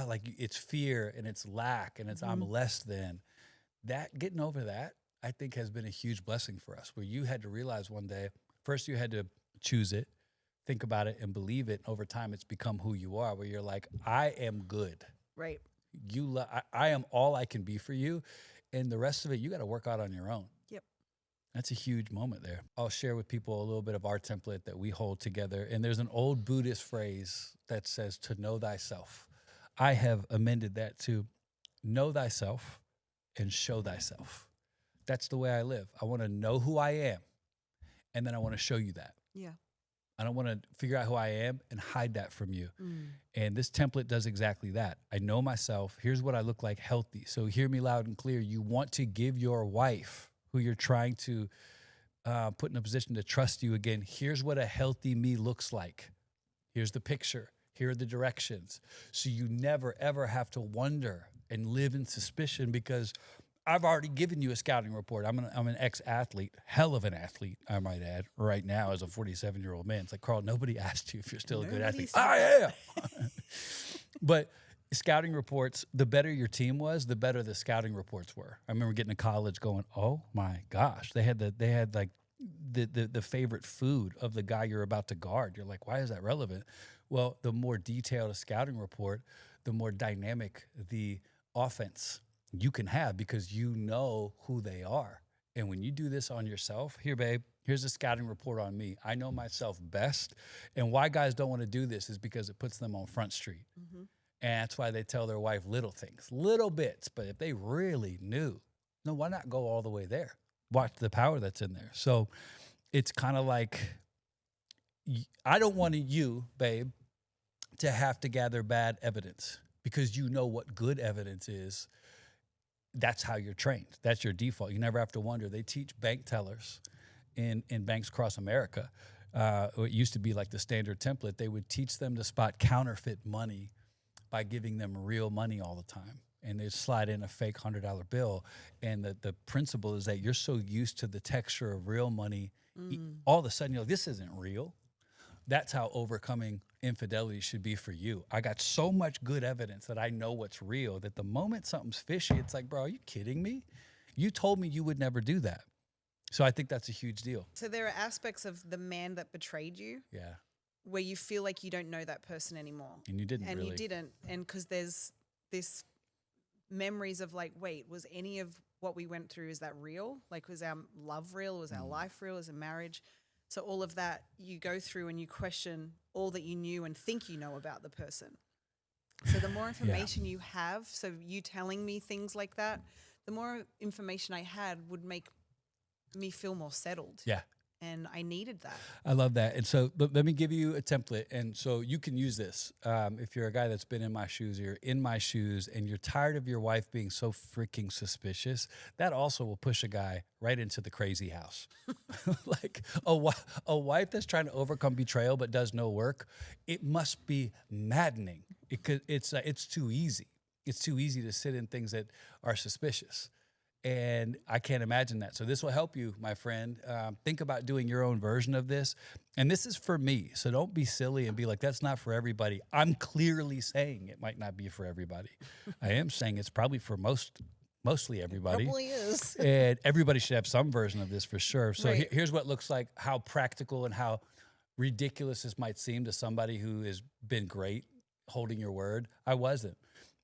like it's fear and it's lack and it's I'm less than. That, getting over that, I think has been a huge blessing for us, where you had to realize one day, first you had to choose it, think about it and believe it. And over time, it's become who you are, where you're like, I am good. Right. I am all I can be for you, and the rest of it you got to work out on your own. Yep. That's a huge moment there. I'll share with people a little bit of our template that we hold together, and there's an old Buddhist phrase that says to know thyself. I have amended that to know thyself and show thyself. That's the way I live. I want to know who I am, and then I want to show you that. Yeah. I don't want to figure out who I am and hide that from you. And this template does exactly that. I know myself. Here's what I look like healthy. So hear me loud and clear. You want to give your wife, who you're trying to put in a position to trust you again, here's what a healthy me looks like. Here's the picture. Here are the directions. So you never, ever have to wonder and live in suspicion, because I've already given you a scouting report. I'm an ex-athlete, hell of an athlete, I might add, right now as a 47-year-old man. It's like, Carl, nobody asked you if you're still a good athlete. I am. But scouting reports, the better your team was, the better the scouting reports were. I remember getting to college going, oh my gosh, they had like the favorite food of the guy you're about to guard. You're like, why is that relevant? Well, the more detailed a scouting report, the more dynamic the offense you can have, because you know who they are. And when you do this on yourself, here, babe, here's a scouting report on me. I know myself best. And why guys don't want to do this is because it puts them on Front Street. And that's why they tell their wife little things, little bits. But if they really knew, no, why not go all the way there? Watch the power that's in there. So it's kind of like, I don't want you, babe, to have to gather bad evidence, because you know what good evidence is. That's how you're trained. That's your default. You never have to wonder. They teach bank tellers in banks across America it used to be like the standard template. They would teach them to spot counterfeit money by giving them real money all the time. And they'd slide in a fake $100 bill. And the principle is that you're so used to the texture of real money, all of a sudden you're like, this isn't real. That's how overcoming infidelity should be for you. I got so much good evidence that I know what's real that the moment something's fishy, it's like, bro, are you kidding me? You told me you would never do that. So I think that's a huge deal. So there are aspects of the man that betrayed you Yeah. where you feel like you don't know that person anymore. And you didn't really. You didn't. And because there's this memories of like, wait, was any of what we went through, is that real? Like, was our love real? Was our life real? Was a marriage? So all of that you go through and you question all that you knew and think you know about the person. So the more information you have, so you telling me things like that, the more information I had would make me feel more settled. Yeah. And I needed that. I love that. And so let me give you a template. And so you can use this. If you're a guy that's been in my shoes, or you're in my shoes, and you're tired of your wife being so freaking suspicious, that also will push a guy right into the crazy house. Like a wife that's trying to overcome betrayal but does no work, it must be maddening. It's too easy. It's too easy to sit in things that are suspicious. And I can't imagine that. So this will help you, my friend. Think about doing your own version of this. And this is for me. So don't be silly and be like, that's not for everybody. I'm clearly saying it might not be for everybody. I am saying it's probably for mostly everybody. It probably is. And everybody should have some version of this for sure. So Right. here's what it looks like, how practical and how ridiculous this might seem to somebody who has been great holding your word. I wasn't.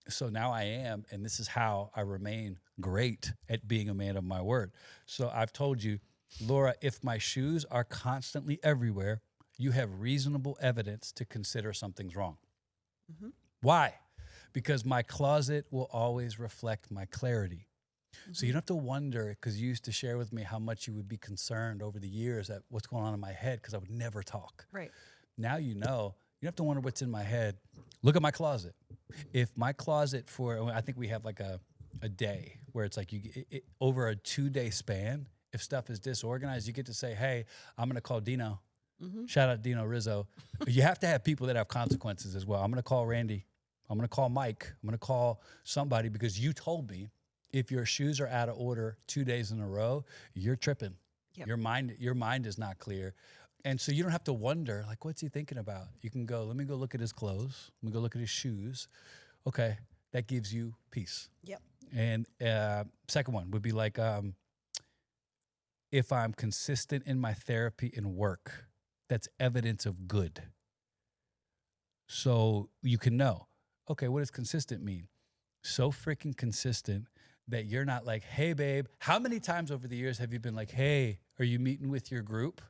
So now I am, and this is how I remain great at being a man of my word. So I've told you, Laura, if my shoes are constantly everywhere, you have reasonable evidence to consider something's wrong. Mm-hmm. Why? Because my closet will always reflect my clarity. Mm-hmm. So you don't have to wonder, because you used to share with me how much you would be concerned over the years at what's going on in my head, because I would never talk. Right. Now you know. You don't have to wonder what's in my head. Look at my closet. If my closet I think we have like a day where it's like over a 2-day span, if stuff is disorganized, you get to say, hey, I'm going to call Dino. Mm-hmm. Shout out Dino Rizzo. You have to have people that have consequences as well. I'm going to call Randy. I'm going to call Mike. I'm going to call somebody because you told me if your shoes are out of order 2 days in a row, you're tripping. Yep. Your mind is not clear. And so you don't have to wonder, like, what's he thinking about? You can go, let me go look at his clothes. Let me go look at his shoes. Okay, that gives you peace. Yep. And second one would be like, if I'm consistent in my therapy and work, that's evidence of good. So you can know, okay, what does consistent mean? So freaking consistent that you're not like, hey, babe, how many times over the years have you been like, hey, are you meeting with your group?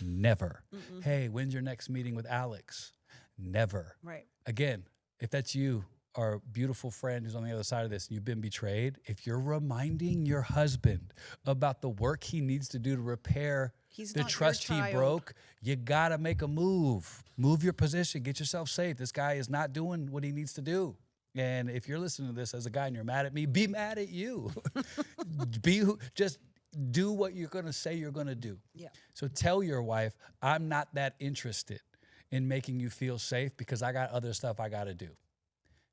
Never. Mm-mm. Hey, when's your next meeting with Alex? Never. Right. Again, if that's you, our beautiful friend who's on the other side of this, and you've been betrayed, if you're reminding your husband about the work he needs to do to repair the trust he broke, you got to make a move. Move your position. Get yourself safe. This guy is not doing what he needs to do. And if you're listening to this as a guy and you're mad at me, be mad at you. Just do what you're going to say you're going to do. Yeah. So tell your wife, I'm not that interested in making you feel safe because I got other stuff I got to do.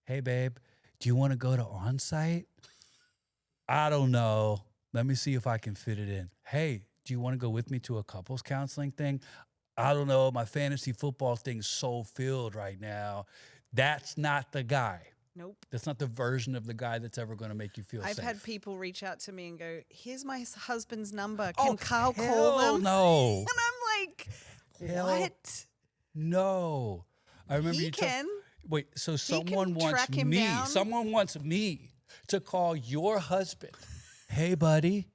Hey, babe, do you want to go to on-site? I don't know. Let me see if I can fit it in. Hey, do you want to go with me to a couples counseling thing? I don't know. My fantasy football thing's so filled right now. That's not the guy. Nope. That's not the version of the guy that's ever going to make you feel safe. I've had people reach out to me and go, here's my husband's number. Can Carl call them? No. And I'm like, what? No. I remember he can. Wait, so someone wants me. Down? Someone wants me to call your husband. Hey, buddy,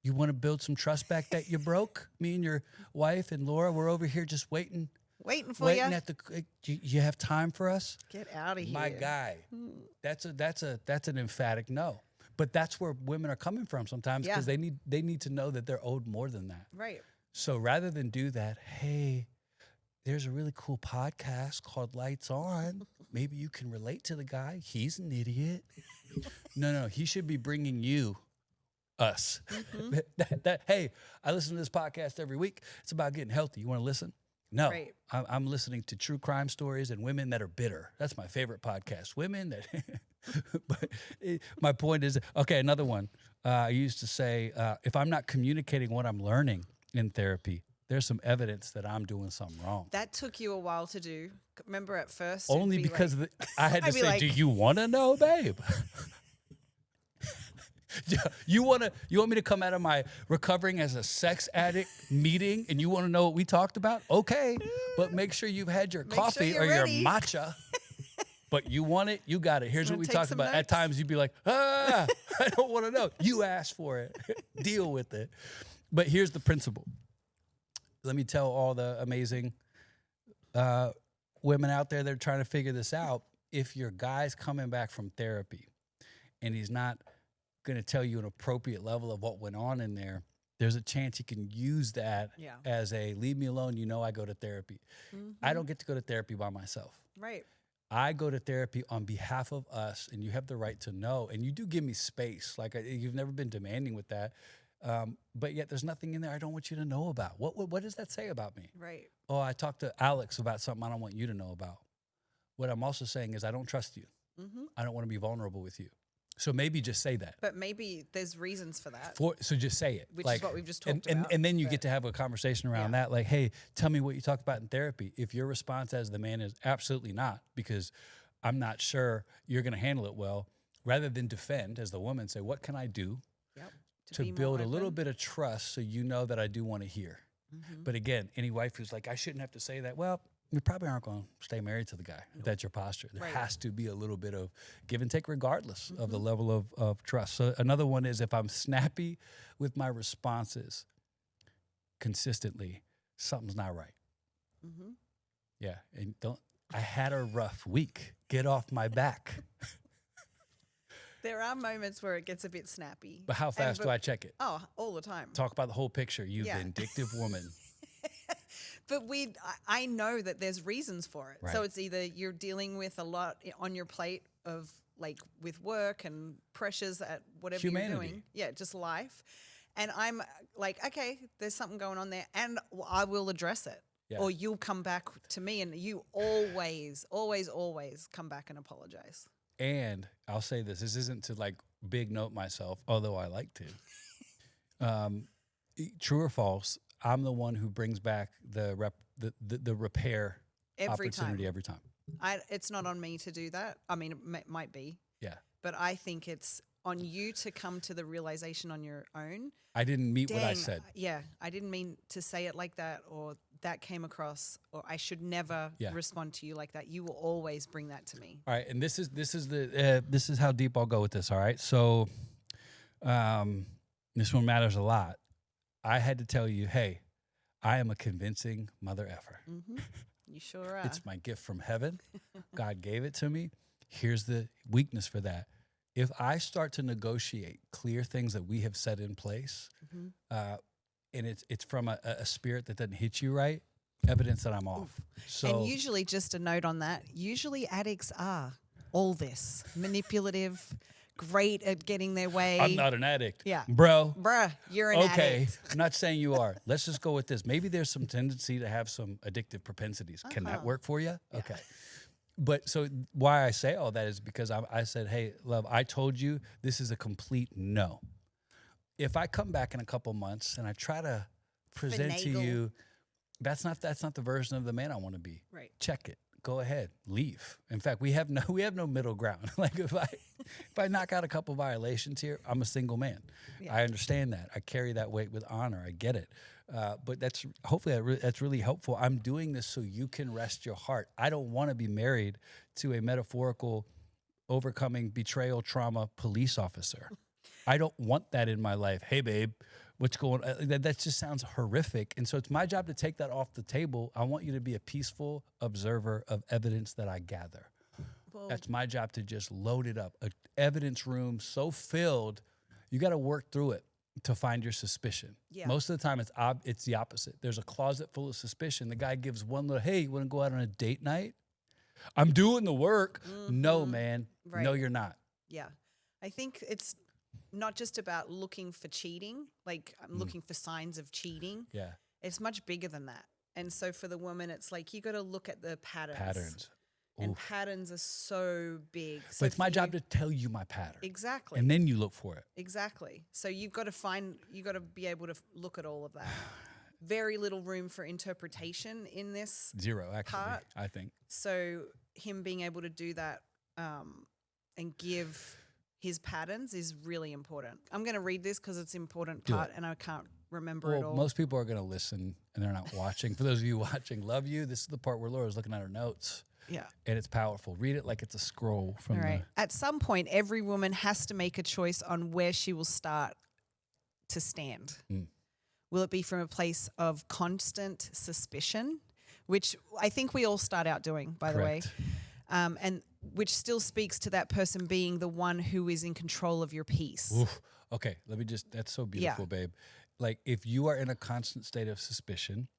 you want to build some trust back that you broke? Me and your wife and Laura, we're over here just waiting for you. At you have time for us? Get out of here. My guy. That's an emphatic no. But that's where women are coming from sometimes because they need to know that they're owed more than that. Right. So rather than do that, hey, there's a really cool podcast called Lights On. Maybe you can relate to the guy. He's an idiot. No, he should be bringing you us. Hey, I listen to this podcast every week. It's about getting healthy. You want to listen? No, Right. I'm listening to true crime stories and women that are bitter. That's my favorite podcast. Women that, but my point is, okay, another one. I used to say, if I'm not communicating what I'm learning in therapy, there's some evidence that I'm doing something wrong. That took you a while to do. Remember at first? it'd Only be because like, I had to I'd be say, like- do you want to know, babe? You want me to come out of my recovering as a sex addict meeting and you want to know what we talked about? Okay, but make sure you've had your Make sure coffee you're or ready. your matcha. But you want it, you got it. Here's what Wanna we take talked some about. At notes? times you'd be like, I don't want to know. You asked for it. Deal with it. But here's the principle. Let me tell all the amazing women out there that are trying to figure this out. If your guy's coming back from therapy and he's not going to tell you an appropriate level of what went on in there, there's a chance he can use that Yeah. as a leave me alone. You know, I go to therapy. I don't get to go to therapy by myself. Right. I go to therapy on behalf of us, and you have the right to know. And you do give me space. Like you've never been demanding with that. But yet there's nothing in there I don't want you to know about. What does that say about me? Right. Oh, I talked to Alex about something I don't want you to know about. What I'm also saying is I don't trust you. I don't want to be vulnerable with you. So maybe just say that. But maybe there's reasons for that. So just say it. Which is what we've just talked and, about, And then you but- get to have a conversation around that. Like, hey, tell me what you talked about in therapy. If your response as the man is absolutely not, because I'm not sure you're going to handle it well, rather than defend as the woman, say, what can I do Yep. to be more build a little open. bit of trust so you know that I do want to hear? But again, any wife who's like, I shouldn't have to say that, well, you probably aren't going to stay married to the guy if that's your posture. There Right. has to be a little bit of give and take regardless of the level of trust. So another one is if I'm snappy with my responses consistently, something's not right. Yeah, and I had a rough week. Get off my back. There are moments where it gets a bit snappy. But how fast do I check it? Oh, all the time. Talk about the whole picture, you Yeah. vindictive woman. But I know that there's reasons for it. So Right. it's either you're dealing with a lot on your plate of like with work and pressures at whatever Humanity. you're doing. Yeah, just life. And I'm like, okay, there's something going on there and I will address it. Yeah. Or you'll come back to me and you always, always, always come back and apologize. And I'll say this isn't to like big note myself, although I like to. True or false, I'm the one who brings back the repair Every opportunity time. every time. It's not on me to do that. I mean, it might be, Yeah. but I think it's on you to come to the realization on your own. I didn't meet what I Dang, said. Yeah, I didn't mean to say it like that, or that came across, or I should never Yeah. respond to you like that. You will always bring that to me. All right, and this is how deep I'll go with this. All right, so this one matters a lot. I had to tell you, hey, I am a convincing mother effer. You sure are. It's my gift from heaven. God gave it to me. Here's the weakness for that. If I start to negotiate clear things that we have set in place, and it's from a spirit that doesn't hit you right, evidence that I'm off. So And usually, just a note on that, usually addicts are all this manipulative, great at getting their way. I'm not an addict. Yeah. Bro. Bruh, you're an Okay, addict. I'm not saying you are. Let's just go with this. Maybe there's some tendency to have some addictive propensities. Can that work for you? Okay. But so why I say all that is because I said, hey, love, I told you this is a complete no. If I come back in a couple months and I try to present to Finagle. you, that's not the version of the man I want to be. Right. Check it. Go ahead. Leave. In fact, we have no middle ground. Like if I knock out a couple violations here, I'm a single man. Yeah. I understand that. I carry that weight with honor. I get it. But that's hopefully that's really helpful. I'm doing this so you can rest your heart. I don't want to be married to a metaphorical, overcoming betrayal trauma police officer. I don't want that in my life. Hey, babe, what's going on? That just sounds horrific. And so it's my job to take that off the table. I want you to be a peaceful observer of evidence that I gather. Well, That's my job to just load it up. An evidence room so filled, you got to work through it to find your suspicion. Yeah. Most of the time, it's the opposite. There's a closet full of suspicion. The guy gives one little, hey, you want to go out on a date night? I'm doing the work. No, man. Right. No, you're not. yeah. I think it's not just about looking for cheating, like I'm looking for signs of cheating. Yeah. It's much bigger than that. And so for the woman, it's like you got to look at the patterns. And patterns are so big. So but it's my job to tell you my pattern. Exactly. And then you look for it. Exactly. So you've got to be able to look at all of that. Very little room for interpretation in this. Zero, actually, part. I think. So him being able to do that and give his patterns is really important. I'm going to read this because it's an important part and I can't remember it all. Most people are going to listen and they're not watching. For those of you watching, love you. This is the part where Laura's looking at her notes. Yeah. And it's powerful. Read it like it's a scroll from At some point, every woman has to make a choice on where she will start to stand. Will it be from a place of constant suspicion, which I think we all start out doing, by the way, and which still speaks to that person being the one who is in control of your peace. Oof. Okay, that's so beautiful, babe. Like if you are in a constant state of suspicion,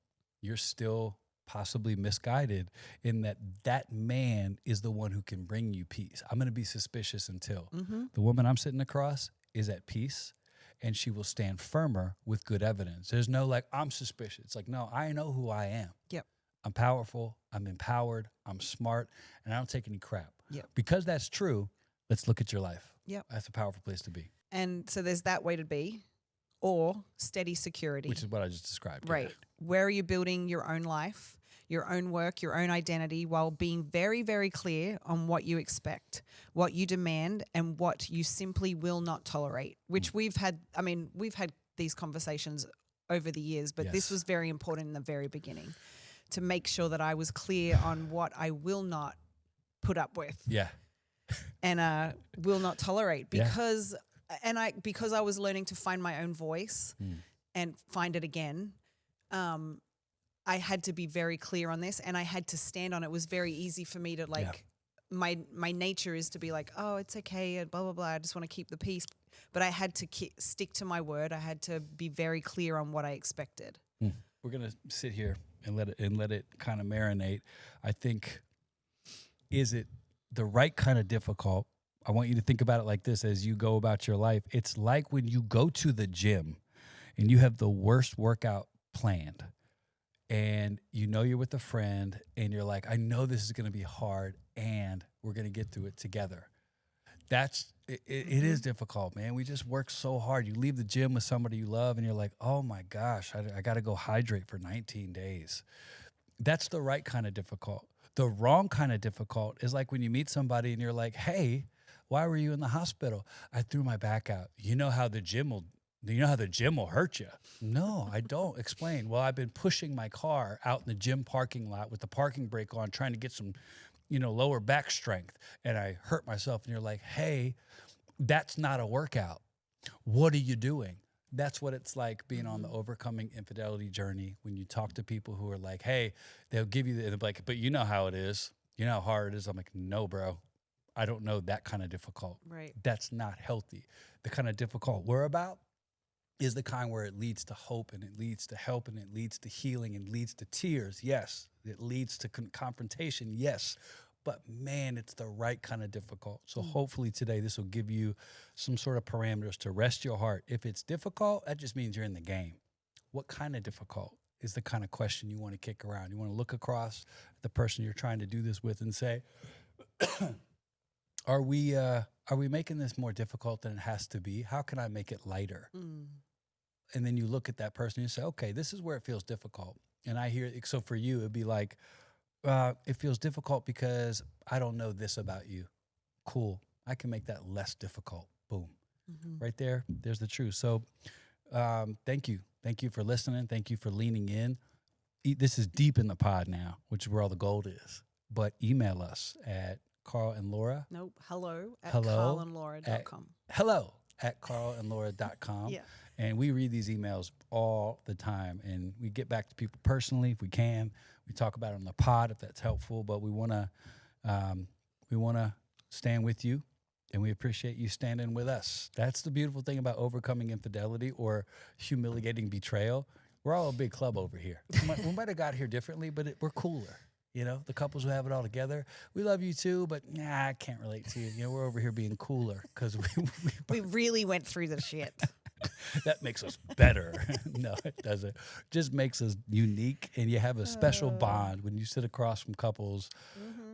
you're still possibly misguided in that man is the one who can bring you peace. I'm going to be suspicious until the woman I'm sitting across is at peace and she will stand firmer with good evidence. There's no like, I'm suspicious. It's like, no, I know who I am. Yep. I'm powerful. I'm empowered. I'm smart. And I don't take any crap. Yep. Because that's true, let's look at your life. Yep. That's a powerful place to be. And so there's that way to be, or steady security. Which is what I just described. Right. Yeah. Where are you building your own life, your own work, your own identity, while being very, very clear on what you expect, what you demand, and what you simply will not tolerate, which we've had these conversations over the years, but this was very important in the very beginning to make sure that I was clear on what I will not put up with. Yeah. And will not tolerate because I was learning to find my own voice and find it again. I had to be very clear on this and I had to stand on it. It was very easy for me to my nature is to be like, oh, it's okay, and blah, blah, blah. I just want to keep the peace. But I had to stick to my word. I had to be very clear on what I expected. We're going to sit here and let it kind of marinate. I think, is it the right kind of difficult? I want you to think about it like this as you go about your life. It's like when you go to the gym and you have the worst workout planned and you know you're with a friend and you're like, I know this is going to be hard and we're going to get through it together. It is difficult, man. We just work so hard. You leave the gym with somebody you love and you're like, oh my gosh, I got to go hydrate for 19 days. That's the right kind of difficult. The wrong kind of difficult is like when you meet somebody and you're like, hey, why were you in the hospital? I threw my back out. You know how the gym will hurt you? No, I don't. Explain. Well, I've been pushing my car out in the gym parking lot with the parking brake on, trying to get some, lower back strength. And I hurt myself. And you're like, hey, that's not a workout. What are you doing? That's what it's like being on the overcoming infidelity journey. When you talk to people who are like, hey, they'll give you they're like, but you know how it is. You know how hard it is. I'm like, no, bro. I don't know that kind of difficult. Right. That's not healthy. The kind of difficult we're about is the kind where it leads to hope and it leads to help and it leads to healing and leads to tears. Yes. It leads to confrontation. Yes. But man, it's the right kind of difficult. So hopefully today this will give you some sort of parameters to rest your heart. If it's difficult, that just means you're in the game. What kind of difficult is the kind of question you want to kick around? You want to look across the person you're trying to do this with and say, Are we making this more difficult than it has to be? How can I make it lighter? And then you look at that person and you say, okay, this is where it feels difficult. And I hear, so for you, it'd be like, it feels difficult because I don't know this about you. Cool. I can make that less difficult. Boom. Right there. There's the truth. So thank you. Thank you for listening. Thank you for leaning in. This is deep in the pod now, which is where all the gold is. But email us at Carl and Laura. Nope. Hello at carlandlaura.com. Hello at carlandlaura.com. Yeah. And we read these emails all the time. And we get back to people personally if we can. We talk about it on the pod if that's helpful. But we want to stand with you. And we appreciate you standing with us. That's the beautiful thing about overcoming infidelity or humiliating betrayal. We're all a big club over here. We might have got here differently, but we're cooler. You know, the couples who have it all together. We love you too, but nah, I can't relate to you. You know, we're over here being cooler because We really went through the shit. that makes us better. No, it doesn't. Just makes us unique, and you have a special bond when you sit across from couples.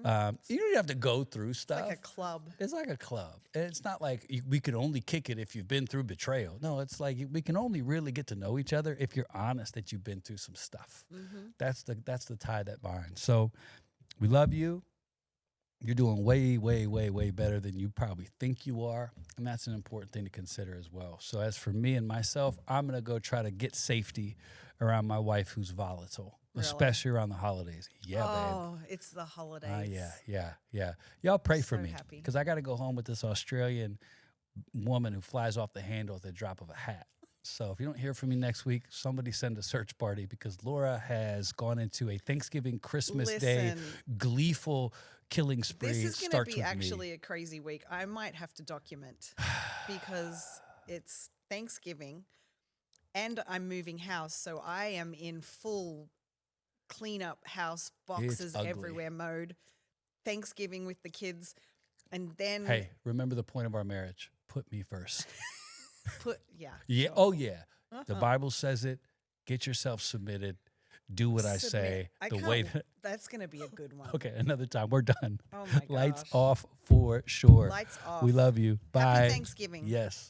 You don't have to go through stuff. Like a club. It's like a club. And it's not like we can only kick it if you've been through betrayal. No, it's like we can only really get to know each other if you're honest that you've been through some stuff. That's the tie that binds. So we love you. You're doing way, way, way, way better than you probably think you are. And that's an important thing to consider as well. So as for me and myself, I'm going to go try to get safety around my wife who's volatile, especially around the holidays. Yeah, babe. Oh, it's the holidays. Yeah. Y'all pray for So me happy. because I got to go home with this Australian woman who flies off the handle at the drop of a hat. So if you don't hear from me next week, somebody send a search party because Laura has gone into a Thanksgiving, Christmas Day Listen. gleeful killing spree. This is It going starts to be with actually me. a crazy week. I might have to document because it's Thanksgiving and I'm moving house. So I am in full clean up house, boxes ugly. everywhere mode. Thanksgiving with the kids. And then Hey, remember the point of our marriage. Put me first. yeah. Yeah. sure. Oh, yeah. The Bible says it. Get yourself submitted. Do what I Submit. say. I The can't- way that. That's going to be a good one. Okay, another time. We're done. Oh my Lights gosh. off for sure. Lights off. We love you. Bye. Happy Thanksgiving. Yes.